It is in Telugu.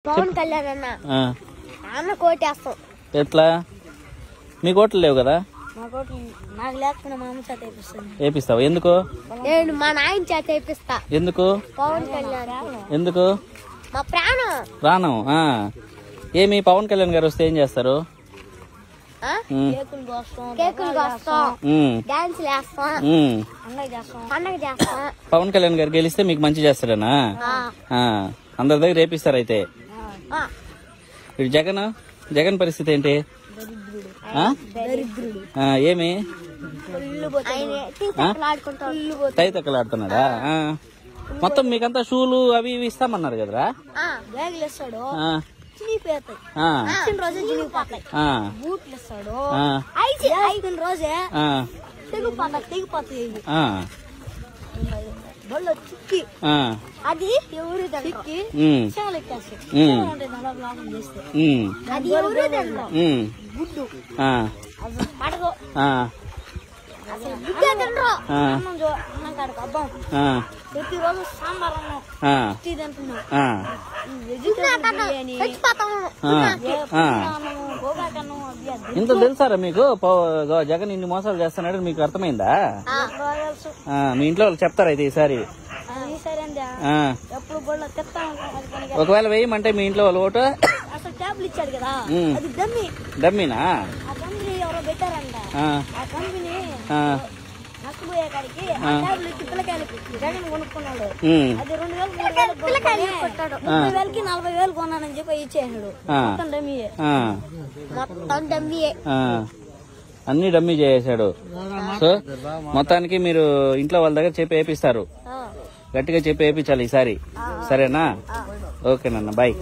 పవన్ కళ్యాణ్ అన్న కోటేస్తాం. ఎట్లా మీకు ఓట్లు లేవు కదా? నాకు లేకపోయినా మా అమ్మ చేత వేపిస్తావు. ఎందుకు? నేను మా నాయన చేత వేపిస్తా. ఎందుకు? పవన్ కళ్యాణ్ ఎందుకు? మా ప్రాణం. ప్రాణం. ఏమి పవన్ కళ్యాణ్ గారు వస్తే ఏం చేస్తారు? కేకులు కోస్తాం, డాన్స్ వేస్తాం, పండగ చేస్తాం. పవన్ కళ్యాణ్ గారు గెలిస్తే మీకు మంచి చేస్తాడనా? అందరి దగ్గర రేపిస్తారు. అయితే ఇప్పుడు జగన్ పరిస్థితి ఏంటి? ఏమి తైతక్కలాడుతున్నాడా? మొత్తం మీకంతా షూలు అవి ఇవి ఇస్తామన్నారు కదరా? బ్యాగులు ఇస్తాడు, రోజే బూట్లు ఇస్తాడు, రోజే తెగిపోతాయి. బళ్ళు చిక్కి అది ఎవరు చిక్కి అది ఎవరు గుడ్డు పడగో ప్రతిరోజు సాంబార్ ఇంత తెలుసారా మీకు? జగన్ ఇన్ని మోసాలు చేస్తున్నాడు మీకు అర్థమైందా? మీ ఇంట్లో వాళ్ళు చెప్తారా అయితే ఈసారి? ఒకవేళ వేయమంటే మీ ఇంట్లో వాళ్ళు ఓటు అసలు ట్యాబ్లు ఇచ్చాడు కదా, అది డమ్మీనా? ఆ కంపెనీ ఎవరో పెట్టారంట. ఆ కంపెనీ నష్టపోయే కాడికి ఆ ట్యాబ్లు ఇచ్చి పిల్లకాయలకి జగన్ కొనుక్కున్నాడు. అది 2000 కొట్టాడు. 30,000కి 40,000 కొన్నానని చెప్పి ఇచ్చేసాడు. మొత్తం డమ్మీయే. అన్ని డమ్మీ చేసాడు. సో మొత్తానికి మీరు ఇంట్లో వాళ్ళ దగ్గర చెప్పి వేపిస్తారు. గట్టిగా చెప్పి వేయించాలి ఈసారి. సరేనా? ఓకేనన్న, బాయ్.